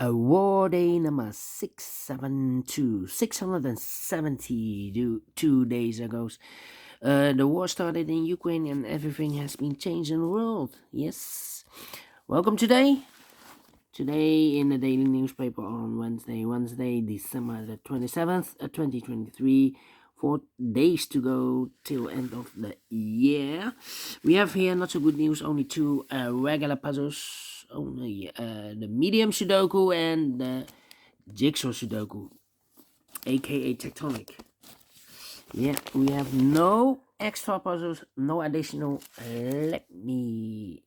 Award day number 672, 672 days ago. The war started in Ukraine and everything has been changed in the world. Yes. Welcome today. Today in the daily newspaper on Wednesday, December the 27th, 2023. 4 days to go till end of the year. We have here not so good news, only two regular puzzles. Only the Medium Sudoku and the Jigsaw Sudoku, aka Tectonic. Yeah, we have no extra puzzles, no additional. Let me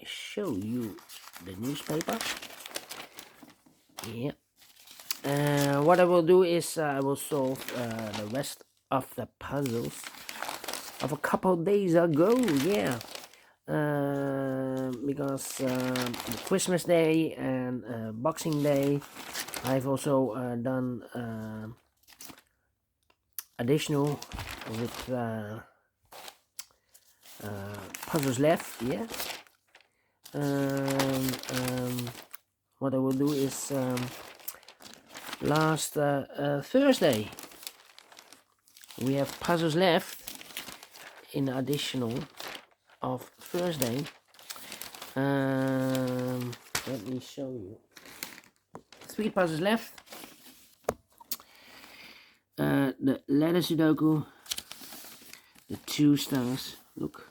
show you the newspaper. Yeah. What I will do is I will solve the rest of the puzzles of a couple days ago. Yeah. Because Christmas Day and Boxing Day, I've also done additional with puzzles left. Yeah. What I will do is last Thursday we have puzzles left in additional of Thursday. Let me show you. 3 puzzles left. The letter Sudoku, the 2 stars. Look,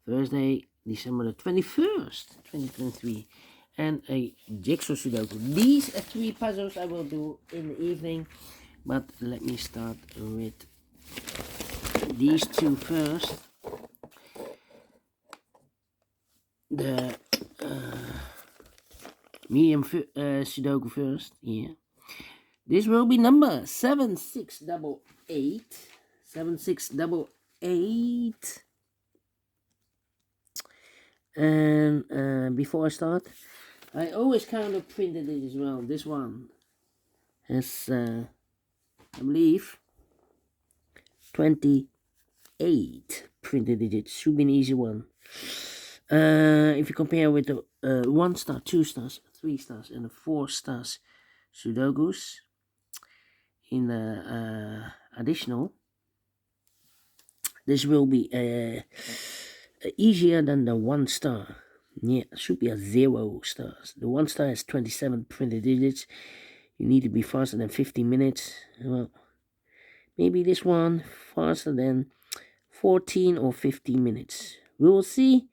Thursday, December the 21st, 2023, and a Jigsaw Sudoku. These 3 puzzles I will do in the evening, but let me start with these 2 first. The medium Sudoku first. Yeah, this will be number 7688. 7688. And before I start, I always kind of printed it as well. This one has, I believe, 28 printed digits. Should be an easy one. If you compare with the 1 star, 2 stars, 3 stars, and the 4 stars Sudokus in the additional, this will be easier than the 1 star. Yeah, it should be a 0 stars. The 1 star has 27 printed digits. You need to be faster than 15 minutes. Well, maybe this one faster than 14 or 15 minutes. We will see.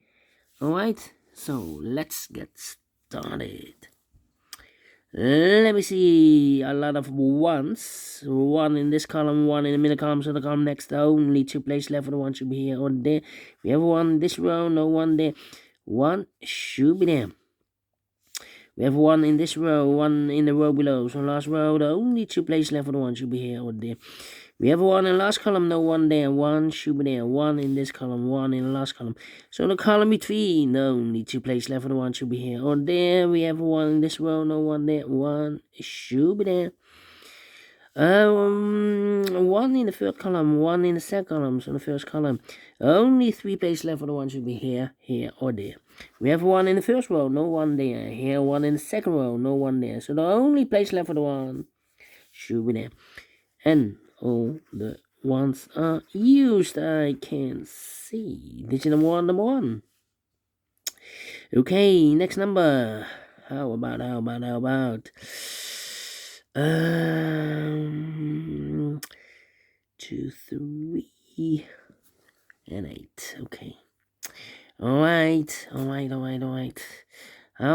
Alright, so let's get started. Let me see. A lot of ones. 1 in this column, 1 in the middle column, so the column next. Only 2 places left for the 1 should be here or there. We have 1 in this row, no 1 there. 1 should be there. We have 1 in this row, 1 in the row below. So last row, the only 2 places left for the 1 should be here or there. We have 1 in the last column, no 1 there. 1 should be there. 1 in this column, 1 in the last column. So the column between, the only 2 places left for the 1 should be here or there. We have 1 in this row, no 1 there. 1 should be there. 1 in the third column, 1 in the second column, so the first column. Only 3 places left for the 1 should be here, here, or there. We have 1 in the first row, no 1 there. Here, 1 in the second row, no 1 there. So the only place left for the 1 should be there. And all the 1s are used, I can see. Digit number 1. Okay, next number. How about 2, 3, and 8. Okay. Alright. How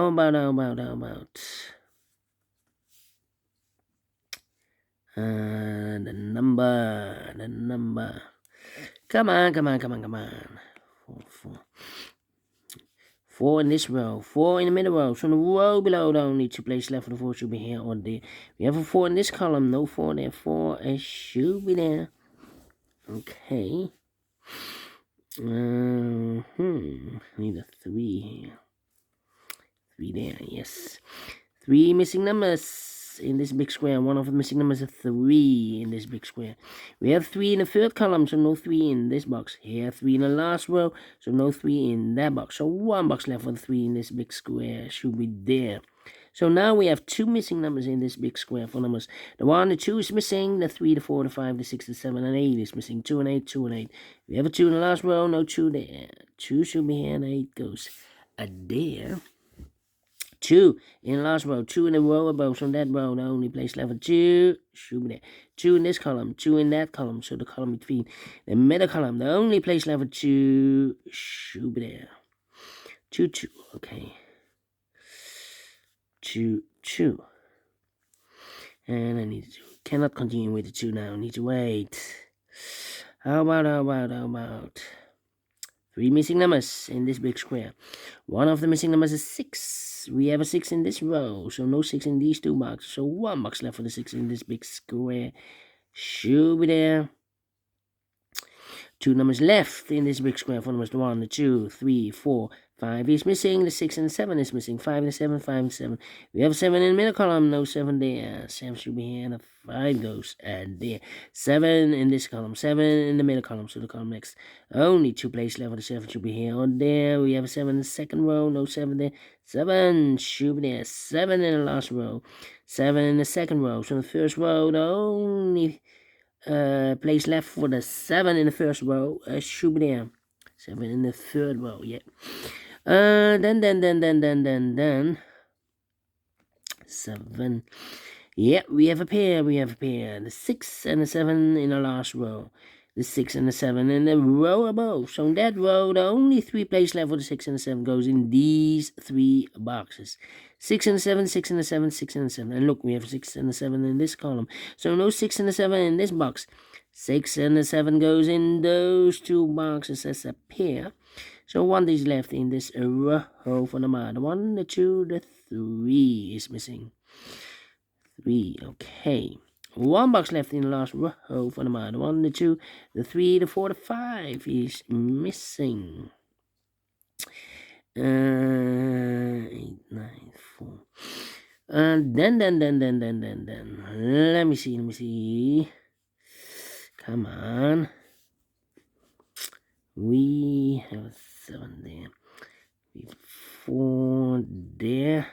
about the number. Come on. 4 in this row, 4 in the middle row. So in the row below, the only 2 places left for the 4 should be here or there. We have a 4 in this column, no 4 there. 4 should be there. Okay. Need a 3 here. 3 there, yes. 3 missing numbers in this big square. One of the missing numbers is 3 in this big square. We have 3 in the third column, so no 3 in this box. Here, 3 in the last row, so no 3 in that box. So 1 box left for the 3 in this big square should be there. So now we have 2 missing numbers in this big square for numbers. The 1, the 2 is missing, the 3, the 4, the 5, the 6, the 7, and 8 is missing. 2 and 8, 2 and 8. We have a 2 in the last row, no 2 there. 2 should be here, and 8 goes there. 2 in the last row, 2 in the row above, so that row, the only place left 2 should be there. 2 in this column, 2 in that column, so the column between the middle column, the only place left 2 should be there. 2, 2, okay. 2, 2. And I need to, cannot continue with the 2 now, need to wait. How about 3 missing numbers in this big square. One of the missing numbers is 6. We have a 6 in this row, so no 6 in these 2 boxes. So 1 box left for the 6 in this big square. Should be there. 2 numbers left in this big square for numbers 1, the 2, 3, 4, 5 is missing. The 6 and the 7 is missing. 5 and the 7, 5 and 7. We have 7 in the middle column, no 7 there. 7 should be here, and the 5 goes there. 7 in this column, 7 in the middle column, so the column next. Only 2 places left for the 7 should be here or there. We have a 7 in the second row, no 7 there. 7 should be there. 7 in the last row, 7 in the second row. So in the first row, the only place left for the 7 in the first row should be there. 7 in the third row, yeah. Then 7. Yeah, we have a pair. The 6 and the 7 in the last row. The 6 and the 7 in the row above. So in that row, the only 3 places left for the 6 and the 7 goes in these 3 boxes. 6 and the 7, 6 and the 7, 6 and the 7. And look, we have 6 and the 7 in this column. So no 6 and the 7 in this box. 6 and the 7 goes in those 2 boxes as a pair. So 1 is left in this row for the 1, the 2, the 3 is missing. 3, okay. 1 box left in the last row for the 1, the 2, the 3, the 4, the 5 is missing. 8, 9, 4. And then. Let me see. Come on. We have 7 there. We have 4 there.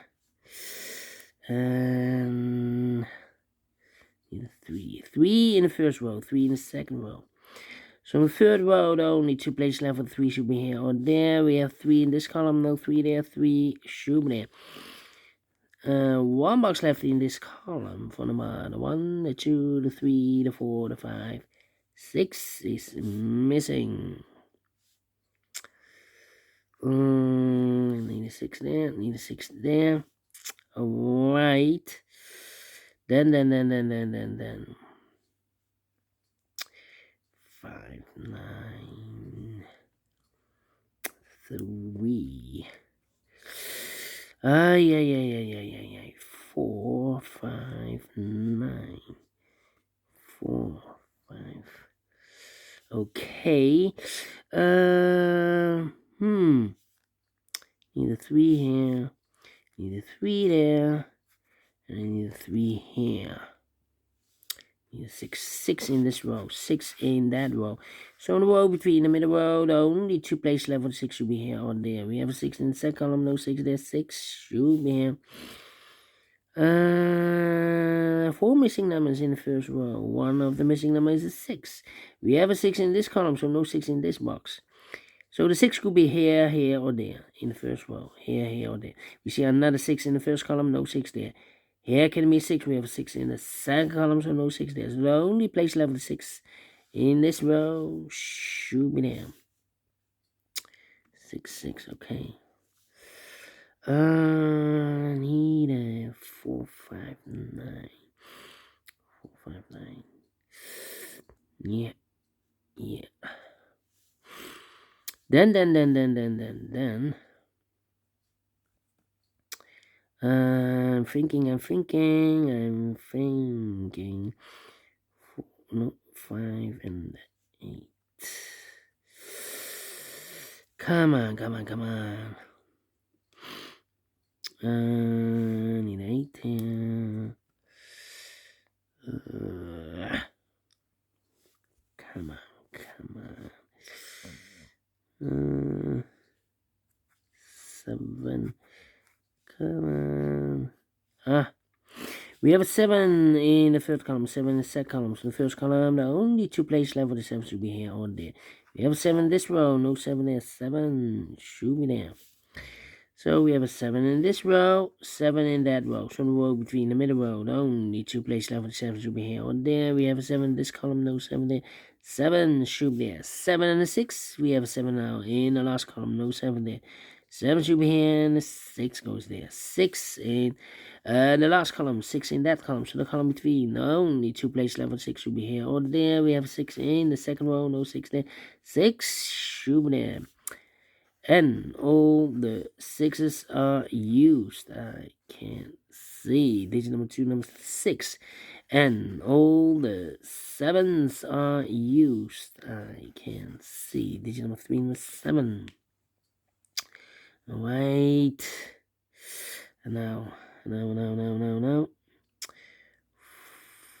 And 3. 3 in the first row, 3 in the second row. So in the third row, the only 2 places left for 3 should be here or there. We have 3 in this column, no 3 there, 3 should be there. 1 box left in this column for the 1, the 2, the 3, the 4, the 5. 6 is missing. Need a 6 there, need a 6 there. Alright. Then. 5, 9, 3. 4, 5, 9. 4, 5. Okay. Need a 3 here. Need a 3 there. And I need a 3 here. Need a 6 in this row. 6 in that row. So in the row between the middle row, the only 2 places left for the 6 should be here or there. We have a 6 in the second column, no 6 there. 6 should be here. 4 missing numbers in the first row. One of the missing numbers is 6. We have a 6 in this column, so no 6 in this box. So the 6 could be here, or there in the first row. Here, or there. We see another 6 in the first column, no 6 there. Here can be 6. We have a 6 in the second column, so no 6 there. So the only place left for 6 in this row should be there. 6, okay. Need a 4, 5, 9. 4, 5, 9. Yeah. Then. I'm thinking. 5 and 8. Come on. Need 8 here. Come on. 7. Come on. We have a 7 in the third column, 7 in the second column. So the first column, the only two places left for the 7 should be here or there. We have a 7 in this row, no 7 there. 7 should be there. So we have a 7 in this row, 7 in that row. So the row between the middle row, the only two places left for the 7 should be here or there. We have a 7 in this column, no 7 there. 7 should be there. 7 in the 6, we have a 7 now in the last column, no 7 there. 7 should be here, and the 6 goes there. 6 in the last column, 6 in that column. So the column between, the only two places left for 6 should be here or there. We have 6 in the second row, no 6 there. 6 should be there. And all the 6s are used. I can't see. Digit number 2, number 6. And all the 7s are used. I can't see. Digit number 3, number 7. Wait. Now.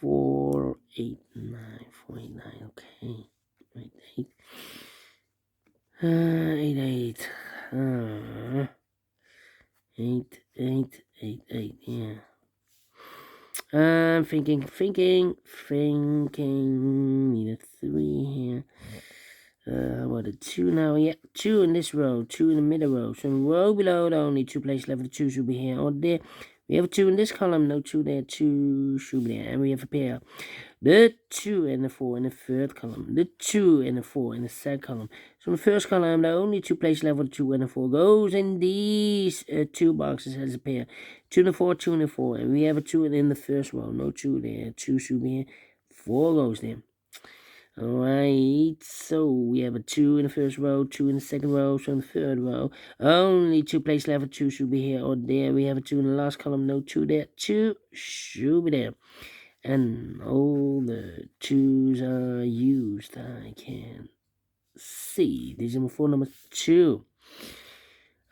4, 8, 9. 4, 8, 9. Okay. Wait, 8. 8, 8. Yeah. I'm thinking. Need a 3 here. What a 2 now? Yeah, 2 in this row, 2 in the middle row. So in the row below, the only two places left for the 2 should be here or there. We have a 2 in this column, no 2 there, 2 should be there. And we have a pair. The 2 and the 4 in the third column. The 2 and the 4 in the second column. So in the first column, the only two places left for the 2 and the 4 goes in these 2 boxes as a pair. 2 and the 4, 2 and the 4. And we have a 2 in the first row. No 2 there. 2 should be here. 4 goes there. Alright, so we have a 2 in the first row, 2 in the second row, so in the third row, only 2 places left for 2 should be here or there. We have a 2 in the last column, no 2 there, 2 should be there. And all the 2s are used. I can't see. Digit number 4, number 2.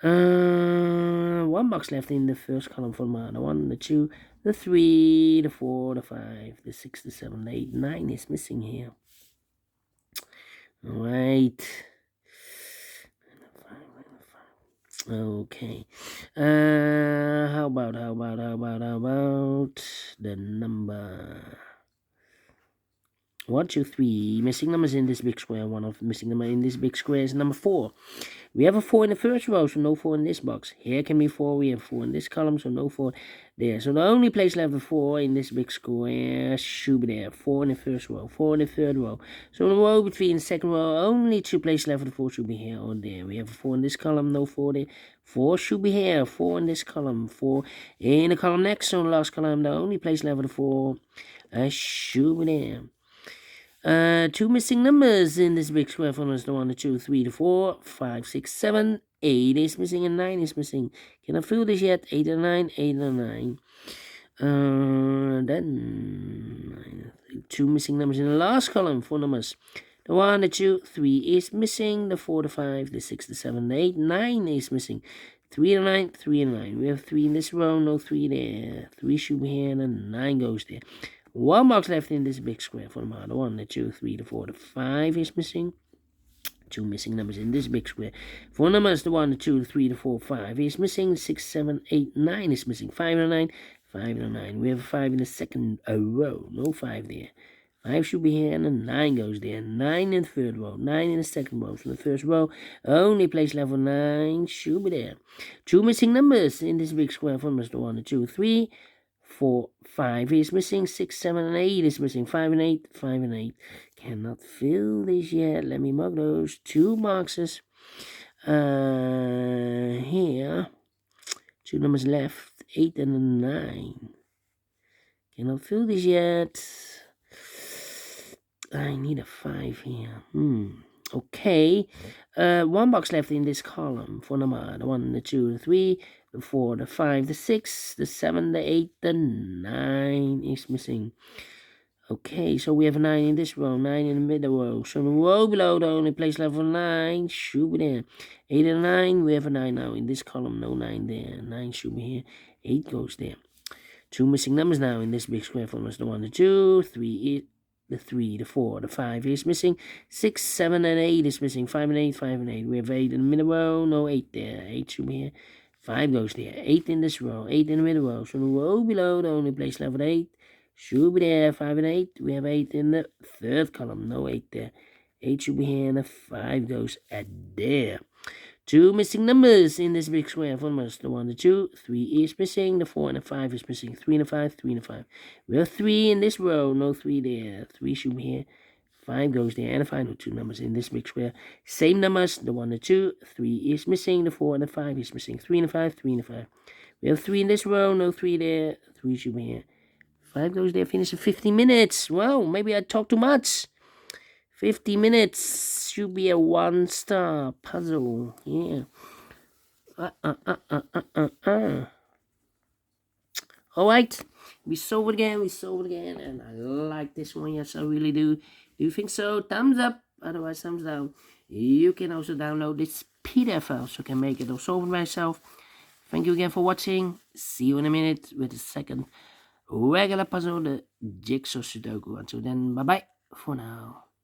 1 box left in the first column for the 1, the 2, the 3, the 4, the 5, the 6, the 7, the 8, 9 is missing here. Alright. Okay. How about the number 1, 2, 3 missing numbers in this big square. One of the missing number in this big square is number 4. We have a 4 in the first row, so no 4 in this box. Here can be 4. We have 4 in this column, so no 4 there. So the only place left for 4 in this big square should be there. 4 in the first row, 4 in the third row. So in the row between the second row, only 2 places left for the 4 should be here or there. We have a 4 in this column, no 4 there. 4 should be here. 4 in this column, 4 in the column next. So in the last column, the only place left for the 4 should be there. 2 missing numbers in this big square formula is the 1, the 2, 3, the 4, 5, 6, 7, 8 is missing, and 9 is missing. Cannot fill this yet. 8 and 9, 8 and 9. Then 2 missing numbers in the last column, 4 numbers. The 1, the 2, 3 is missing. The 4, the 5, the 6, the 7, the 8, 9 is missing. 3 and 9, 3 and 9. We have 3 in this row, no 3 there. 3 should be here, and 9 goes there. 1 box left in this big square for the 1, the 2, 3, the 4, the 5 is missing. 2 missing numbers in this big square. 4 numbers, the 1, the 2, the 3, the 4, 5 is missing. 6, 7, 8, 9 is missing. 5 and 9, 5 and 9. We have a 5 in the second row, no 5 there. 5 should be here, and a 9 goes there. 9 in the third row, 9 in the second row. So the first row, only place level 9 should be there. 2 missing numbers in this big square for the 1, the 2, 3, 4, 5 is missing. 6, 7, and 8 is missing. 5 and 8, 5 and 8. Cannot fill this yet. Let me mark those 2 boxes. Here, 2 numbers left, 8 and 9. Cannot fill this yet. I need a 5 here. Okay. 1 box left in this column for number the 1, the 2, the 3, the 4, the 5, the 6, the 7, the 8, the 9 is missing. Okay, so we have a 9 in this row, 9 in the middle row. So the row below, the only place left for 9 should be there. 8 and 9, we have a 9 now in this column, no 9 there. 9 should be here, 8 goes there. 2 missing numbers now in this big square formula. The 1, the 2, 3, the 3, the 4, the 5 is missing. 6, 7, and 8 is missing. 5 and 8, 5 and 8. We have 8 in the middle row, no 8 there. 8 should be here. 5 goes there. 8 in this row. 8 in the middle row. So the row below, the only place left with 8 should be there. 5 and 8. We have 8 in the third column. No 8 there. 8 should be here, and the 5 goes at there. 2 missing numbers in this big square. Foremost, the 1, the 2. 3 is missing. The 4 and the 5 is missing. 3 and the 5. 3 and the 5. We have 3 in this row. No 3 there. 3 should be here. 5 goes there, and the final 2 numbers in this big square. Same numbers, the 1 and the 2. 3 is missing. The 4 and the 5 is missing. 3 and the 5. 3 and the 5. We have 3 in this row. No 3 there. 3 should be here. 5 goes there. Finish in 50 minutes. Well, maybe I talk too much. 50 minutes should be a 1-star puzzle. Yeah. Alright. We solve it again. And I like this one. Yes, I really do. Do you think so? Thumbs up. Otherwise, thumbs down. You can also download this PDF file so I can make it or solve it myself. Thank you again for watching. See you in a minute with the second regular puzzle, the Jigsaw Sudoku. Until then, bye-bye for now.